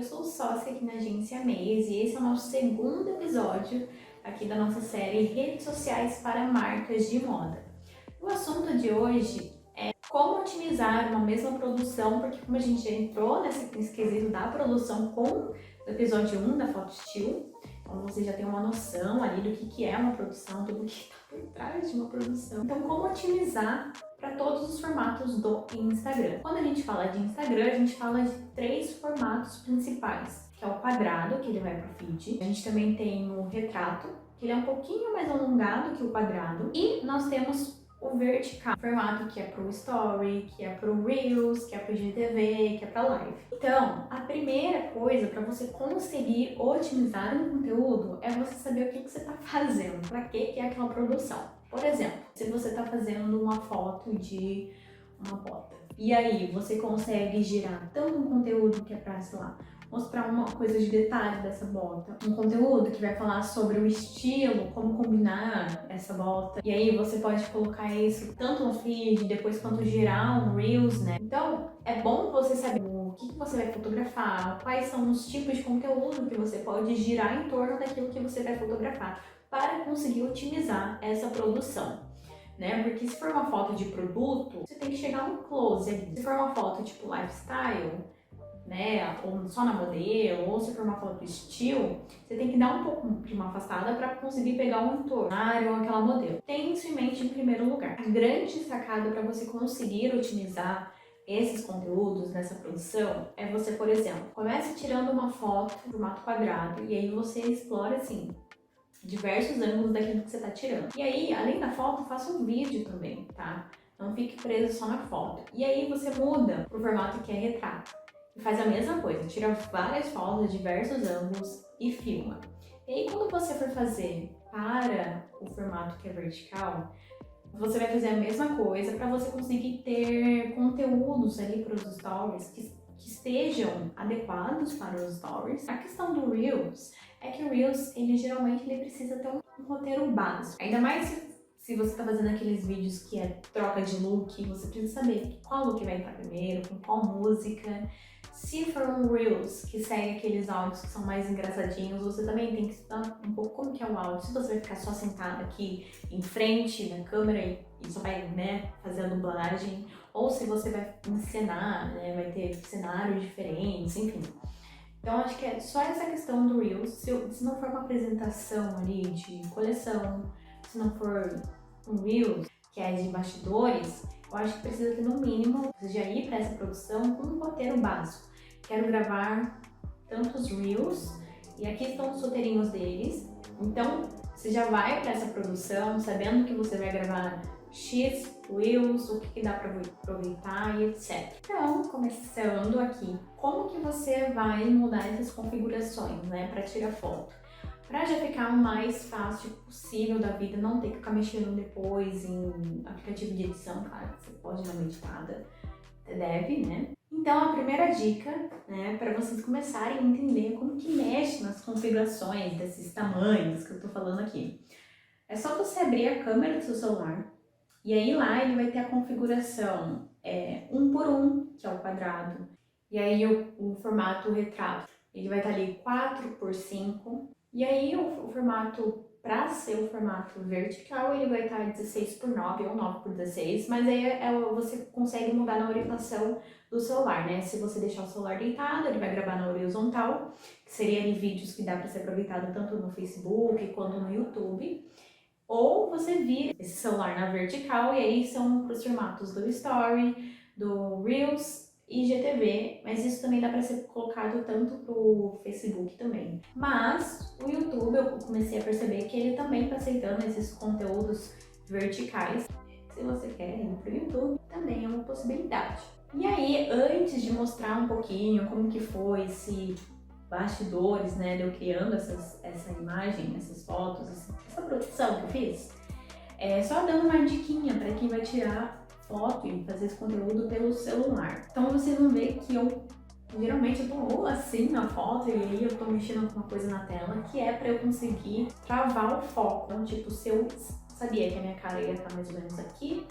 eu sou sócia aqui na agência Meias e esse é o nosso segundo episódio aqui da nossa série Redes Sociais para Marcas de Moda. O assunto de hoje é como otimizar uma mesma produção, porque como a gente já entrou nesse quesito da produção com o episódio 1 da Foto Still, então você já tem uma noção ali do que é uma produção, tudo que está por trás de uma produção. Então, como otimizar para todos os formatos do Instagram. Quando a gente fala de Instagram, a gente fala de 3 formatos principais, que é o quadrado, que ele vai para o feed. A gente também tem o retrato, que ele é um pouquinho mais alongado que o quadrado. E nós temos o vertical, formato que é pro Story, que é pro Reels, que é pro IGTV, que é pra Live. Então, a primeira coisa para você conseguir otimizar um conteúdo é você saber o que você está fazendo, para que é aquela produção. Por exemplo, se você está fazendo uma foto de uma bota, e aí você consegue gerar tanto um conteúdo que é pra, sei lá, mostrar uma coisa de detalhe dessa bota, um conteúdo que vai falar sobre o estilo, como combinar essa bota, e aí você pode colocar isso tanto no feed, depois quanto gerar um Reels, né? Então, é bom você saber o que você vai fotografar, quais são os tipos de conteúdo que você pode girar em torno daquilo que você vai fotografar, para conseguir otimizar essa produção, né? Porque se for uma foto de produto, você tem que chegar no close ali. Se for uma foto tipo lifestyle, né, ou só na modelo, ou se for uma foto estilo, você tem que dar um pouco de uma afastada para conseguir pegar um entorno, ou aquela modelo. Tenha isso em mente em primeiro lugar. A grande sacada para você conseguir otimizar esses conteúdos nessa produção é você, por exemplo, comece tirando uma foto em formato quadrado e aí você explora assim diversos ângulos daquilo que você está tirando. E aí, além da foto, faça um vídeo também, tá? Não fique preso só na foto. E aí você muda pro formato que é retrato. E faz a mesma coisa, tira várias fotos de diversos ângulos e filma. E aí quando você for fazer para o formato que é vertical, você vai fazer a mesma coisa para você conseguir ter conteúdos ali para os stories que estejam adequados para os stories. A questão do Reels é que o Reels, ele geralmente precisa ter um roteiro básico. Ainda mais se você está fazendo aqueles vídeos que é troca de look, você precisa saber qual look vai entrar primeiro, com qual música. Se for um Reels que segue aqueles áudios que são mais engraçadinhos, você também tem que estudar um pouco como que é o áudio. Se você vai ficar só sentado aqui em frente da câmera e só vai, né, fazer a dublagem, ou se você vai encenar, né, vai ter cenários diferentes, enfim. Então acho que é só essa questão do Reels. Se não for uma apresentação ali de coleção, se não for um Reels que é de bastidores, eu acho que precisa ter no mínimo, você já ir para essa produção com um roteiro básico. Quero gravar tantos Reels e aqui estão os roteirinhos deles. Então você já vai para essa produção sabendo que você vai gravar X Reels, o que dá para aproveitar e etc. Então, começando aqui, como que você vai mudar essas configurações, né, para tirar foto? Para já ficar o mais fácil possível da vida, não ter que ficar mexendo depois em aplicativo de edição, claro, você pode dar uma editada, você deve, né? Então, a primeira dica, né, para vocês começarem a entender como que mexe nas configurações desses tamanhos que eu tô falando aqui. É só você abrir a câmera do seu celular e aí lá ele vai ter a configuração 1 por 1, que é o quadrado, e aí o formato retrato, ele vai estar ali 4 por 5. E aí o formato, para ser o formato vertical, ele vai estar 16 por 9 ou 9 por 16, mas aí você consegue mudar na orientação do celular, né? Se você deixar o celular deitado, ele vai gravar na horizontal, que seria ali vídeos que dá para ser aproveitado tanto no Facebook quanto no YouTube. Ou você vira esse celular na vertical e aí são para os formatos do Story, do Reels e IGTV, mas isso também dá para ser colocado tanto pro Facebook também. Mas o YouTube eu comecei a perceber que ele também está aceitando esses conteúdos verticais. Se você quer ir pro YouTube, também é uma possibilidade. E aí, antes de mostrar um pouquinho como que foi esse bastidores, né, de eu criando essa imagem, essas fotos, essa produção que eu fiz, só dando uma diquinha para quem vai tirar foto e fazer esse conteúdo pelo celular. Então vocês vão ver que eu geralmente eu tô assim na foto e aí eu tô mexendo com uma coisa na tela que é para eu conseguir travar o foco. Então, tipo, se eu sabia que a minha cara ia estar mais ou menos aqui,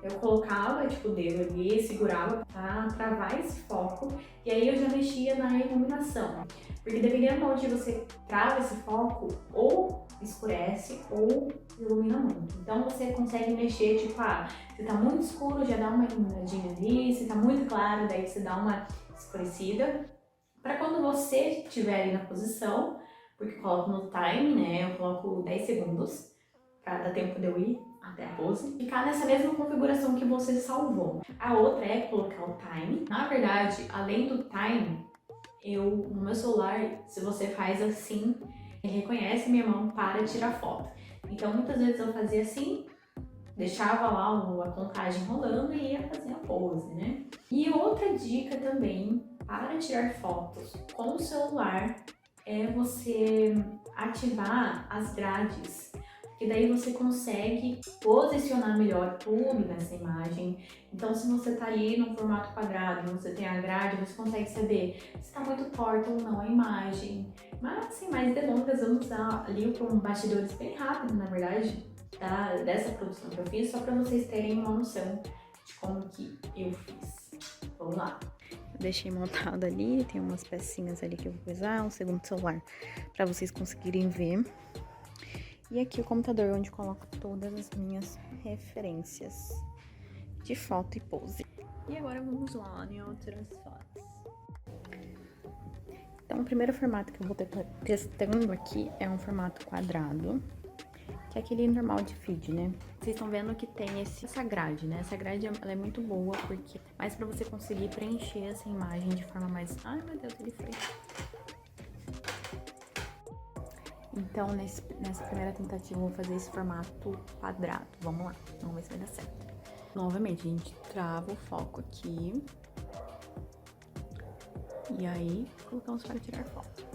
eu colocava, tipo, o dedo ali, segurava pra travar esse foco, e aí eu já mexia na iluminação. Porque dependendo de onde você trava esse foco, ou escurece ou ilumina muito. Então você consegue mexer, tipo, se tá muito escuro, já dá uma iluminadinha ali, se tá muito claro, daí você dá uma escurecida. Para quando você estiver ali na posição, porque eu coloco no time, né, eu coloco 10 segundos, para dar tempo de eu ir até a pose, ficar nessa mesma configuração que você salvou. A outra é colocar o time. Na verdade, além do time, no meu celular, se você faz assim, ele reconhece minha mão para tirar foto. Então muitas vezes eu fazia assim, deixava lá a contagem rolando e ia fazer a pose, né? E outra dica também para tirar fotos com o celular é você ativar as grades, que daí você consegue posicionar melhor tudo nessa imagem. Então, se você tá ali no formato quadrado, você tem a grade, você consegue saber se tá muito torta ou não a imagem. Mas, sem mais delongas, vamos usar ali com bastidores bem rápido, na verdade, dessa produção que eu fiz, só para vocês terem uma noção de como que eu fiz. Vamos lá. Deixei montado ali, tem umas pecinhas ali que eu vou usar, um segundo celular para vocês conseguirem ver. E aqui o computador onde eu coloco todas as minhas referências de foto e pose. E agora vamos lá em outras fotos. Então o primeiro formato que eu vou estar testando aqui é um formato quadrado, que é aquele normal de feed, né? Vocês estão vendo que tem essa grade, né? Essa grade ela é muito boa, porque mais pra você conseguir preencher essa imagem de forma mais... Ai, meu Deus, ele foi. Então, nessa primeira tentativa, eu vou fazer esse formato quadrado. Vamos lá, vamos ver se vai dar certo. Novamente, a gente trava o foco aqui. E aí, colocamos para tirar foto.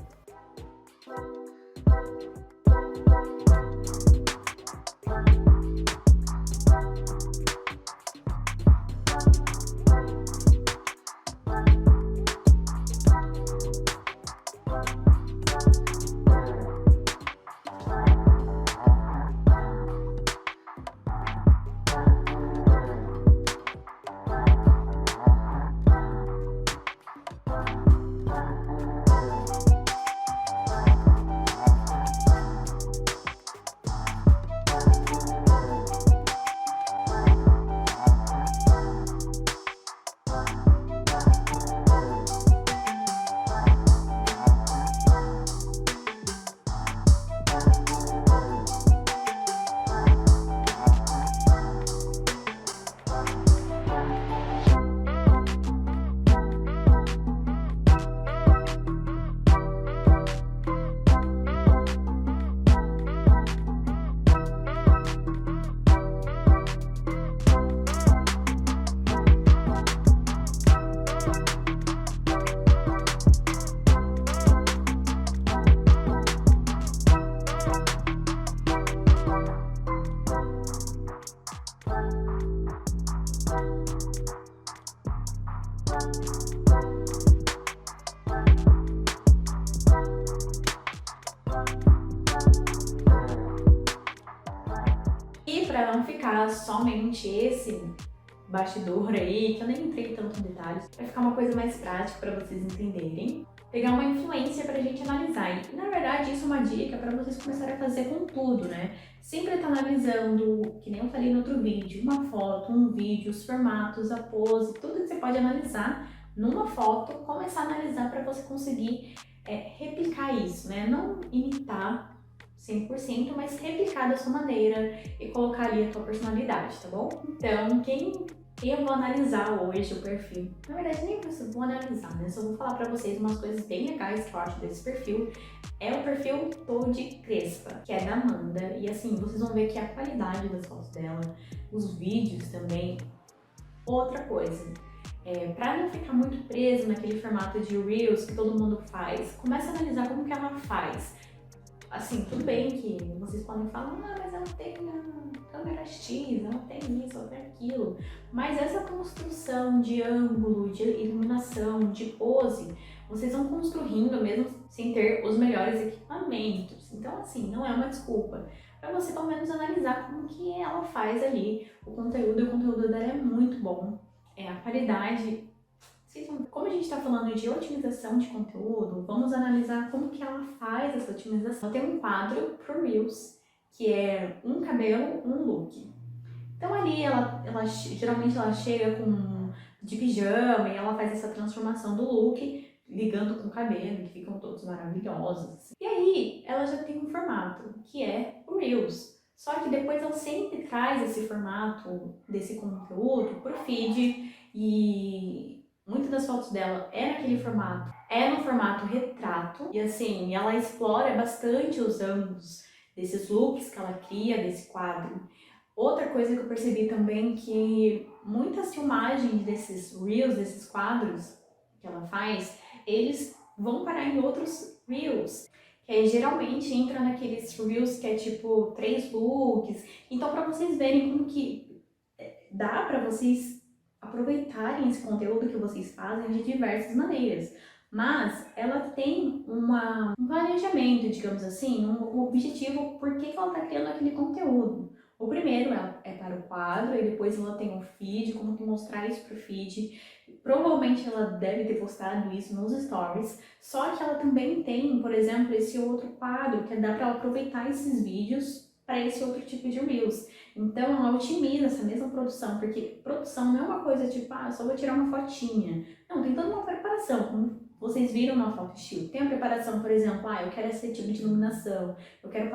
E para não ficar somente esse bastidor aí, que eu nem entrei tanto em detalhes, vai ficar uma coisa mais prática para vocês entenderem, pegar uma influência pra gente analisar. E na verdade isso é uma dica para vocês começarem a fazer com tudo, né? Sempre tá analisando, que nem eu falei no outro vídeo, uma foto, um vídeo, os formatos, a pose, tudo que você pode analisar numa foto, começar a analisar para você conseguir replicar isso, né? Não imitar 100%, mas replicar da sua maneira e colocar ali a tua personalidade, tá bom? Então, quem eu vou analisar hoje o perfil, na verdade nem vou analisar, né? Só vou falar pra vocês umas coisas bem legais que eu acho desse perfil. É o perfil Toad Crespa, que é da Amanda, e assim, vocês vão ver que a qualidade das fotos dela, os vídeos também. Outra coisa, pra não ficar muito preso naquele formato de Reels que todo mundo faz, começa a analisar como que ela faz. Assim, tudo bem que vocês podem falar, mas ela tem a câmera X, ela tem isso, ela tem aquilo. Mas essa construção de ângulo, de iluminação, de pose, vocês vão construindo mesmo sem ter os melhores equipamentos. Então, assim, não é uma desculpa. para você pelo menos analisar como que ela faz ali o conteúdo, e o conteúdo dela é muito bom. A qualidade, como a gente está falando de otimização de conteúdo, vamos analisar como que ela faz essa otimização. Ela tem um quadro pro Reels, que é um cabelo, um look. Então ali geralmente ela chega de pijama e ela faz essa transformação do look, ligando com o cabelo, que ficam todos maravilhosos. Assim. E aí ela já tem um formato, que é o Reels. Só que depois ela sempre traz esse formato desse conteúdo pro feed e muitas das fotos dela é naquele formato, é no formato retrato. E assim, ela explora bastante os ângulos desses looks que ela cria, desse quadro. Outra coisa que eu percebi também que muitas filmagens desses reels, desses quadros que ela faz, eles vão parar em outros reels. Que aí geralmente entra naqueles reels que é tipo 3 looks. Então para vocês verem como que dá para vocês aproveitarem esse conteúdo que vocês fazem de diversas maneiras. Mas ela tem um planejamento, digamos assim, um objetivo por que ela está criando aquele conteúdo. O primeiro é para o quadro, e depois ela tem o feed, como que mostrar isso para o feed. Provavelmente ela deve ter postado isso nos stories, só que ela também tem, por exemplo, esse outro quadro, que dá para ela aproveitar esses vídeos para esse outro tipo de Reels. Então ela otimiza essa mesma produção, porque produção não é uma coisa tipo, só vou tirar uma fotinha. Não, tem toda uma preparação, como vocês viram na foto estilo. Tem a preparação, por exemplo, eu quero esse tipo de iluminação, eu quero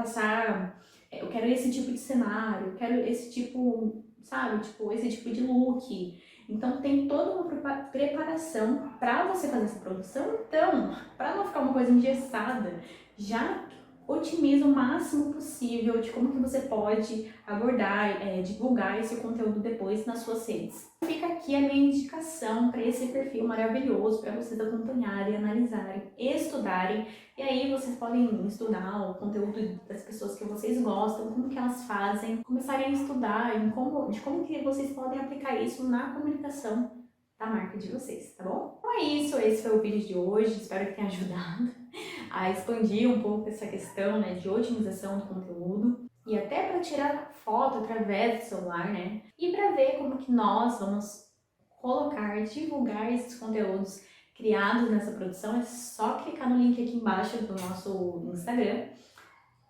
esse tipo de cenário, eu quero esse tipo, sabe, tipo, esse tipo de look. Então tem toda uma preparação para você fazer essa produção. Então, para não ficar uma coisa engessada, já otimiza o máximo possível de como que você pode abordar, divulgar esse conteúdo depois nas suas redes. Fica aqui a minha indicação para esse perfil maravilhoso para vocês acompanharem, analisarem, estudarem. E aí vocês podem estudar o conteúdo das pessoas que vocês gostam, como que elas fazem, começarem a estudar de como que vocês podem aplicar isso na comunicação da marca de vocês, tá bom? Então é isso, esse foi o vídeo de hoje, espero que tenha ajudado a expandir um pouco essa questão, né, de otimização do conteúdo e até para tirar foto através do celular, né, e para ver como que nós vamos divulgar esses conteúdos criados nessa produção. É só clicar no link aqui embaixo do nosso Instagram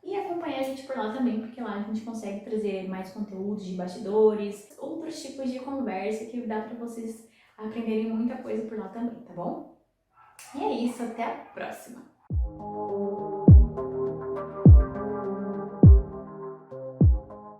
e acompanhar a gente por lá também, porque lá a gente consegue trazer mais conteúdos de bastidores, outros tipos de conversa que dá para vocês aprenderem muita coisa por lá também, tá bom? E é isso, até a próxima!